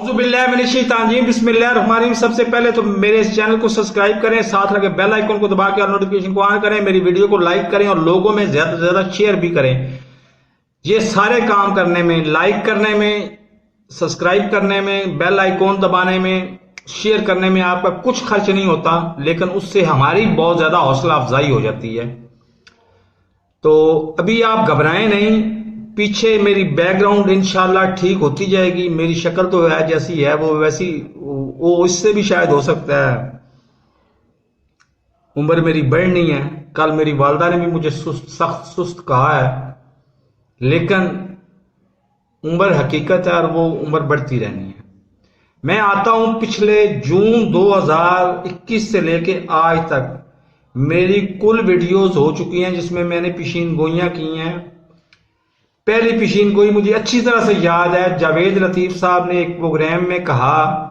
बिस्मिल्लाहिर्रहमानिर्रहीम। सबसे पहले तो मेरे इस चैनल को सब्सक्राइब करें, साथ लगे बेल आइकन को दबा के और नोटिफिकेशन को ऑन करें। मेरी वीडियो को लाइक करें और लोगों में ज्यादा से ज्यादा शेयर भी करें। ये सारे काम करने में, लाइक करने में, सब्सक्राइब करने में, बेल आइकन दबाने में, शेयर करने में आपका कुछ खर्च नहीं होता, लेकिन उससे हमारी बहुत ज्यादा हौसला अफजाई हो जाती है। तो अभी आप घबराएं नहीं, पीछे मेरी बैकग्राउंड इंशाल्लाह ठीक होती जाएगी। मेरी शक्ल तो है जैसी है वो वैसी, वो इससे भी शायद हो सकता है। उम्र मेरी बढ़नी है। कल मेरी वालदा ने भी मुझे सख्त सुस्त कहा है, लेकिन उम्र हकीकत है और वो उम्र बढ़ती रहनी है। मैं आता हूं पिछले जून 2021 से लेके आज तक मेरी कुल वीडियोस हो चुकी हैं जिसमें मैंने पेशीन गोइयां की हैं। पहली पेशीन गोई मुझे अच्छी तरह से याद है, जावेद लतीफ साहब ने एक प्रोग्राम में कहा,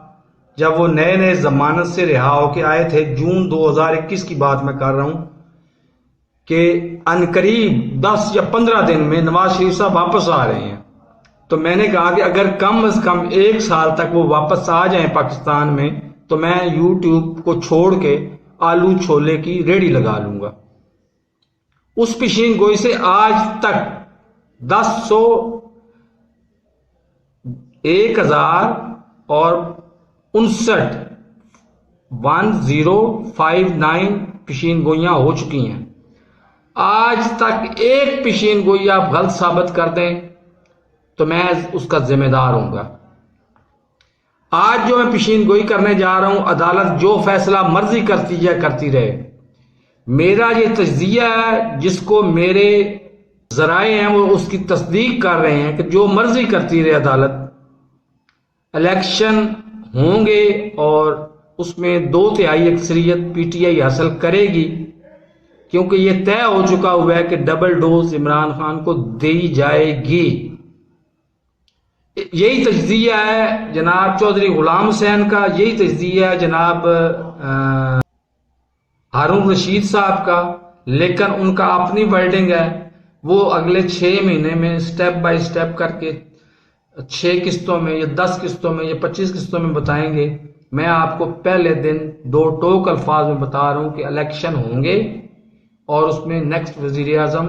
जब वो नए नए जमानत से रिहा होके आए थे, जून 2021 की बात मैं कर रहा हूं, कि अनकरीब 10 या 15 दिन में नवाज शरीफ साहब वापस आ रहे हैं। तो मैंने कहा कि अगर कम से कम 1 साल तक वो वापस आ जाएं पाकिस्तान में, तो मैं यूट्यूब को छोड़ के आलू छोले की रेडी लगा लूंगा। उस पेशीन गोई से आज तक 1000 और 1059 पेशीन गोइयां हो चुकी हैं। आज तक एक पेशीन गोई आप गलत साबित कर दें तो मैं उसका जिम्मेदार हूंगा। आज जो मैं पेशीन गोई करने जा रहा हूं, अदालत जो फैसला मर्जी करती रहे। मेरा ये तज्जिया है, जिसको मेरे जराए हैं वो उसकी तस्दीक कर रहे हैं कि जो मर्जी करती रहे अदालत, इलेक्शन होंगे और उसमें 2/3 अक्सरियत पीटीआई हासिल करेगी, क्योंकि ये तय हो चुका हुआ है कि डबल डोज इमरान खान को दी जाएगी। यही तज्जिया है जनाब चौधरी गुलाम हुसैन का, यही तज्जिया है जनाब हारून रशीद साहब का, लेकिन उनका अपनी वर्डिंग है। वो अगले 6 महीने में स्टेप बाय स्टेप करके 6 किस्तों में या 10 किस्तों में या 25 किस्तों में बताएंगे। मैं आपको पहले दिन 2 टोक अल्फाज में बता रहा हूं कि इलेक्शन होंगे और उसमें नेक्स्ट वजीर आजम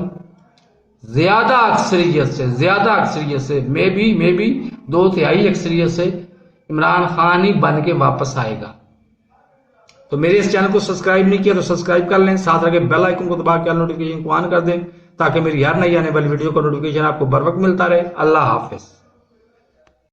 ज्यादा अक्सरियत से मे बी 2/3 अक्सरियत से इमरान खान ही बन के वापस आएगा। तो मेरे इस चैनल को सब्सक्राइब नहीं किया तो सब्सक्राइब कर लें, साथ लगे बेल आइकन को दबा के नोटिफिकेशन को ऑन कर दें, ताकि मेरी हर नई आने वाली वीडियो का नोटिफिकेशन आपको बर वक्त मिलता रहे। अल्लाह हाफिज।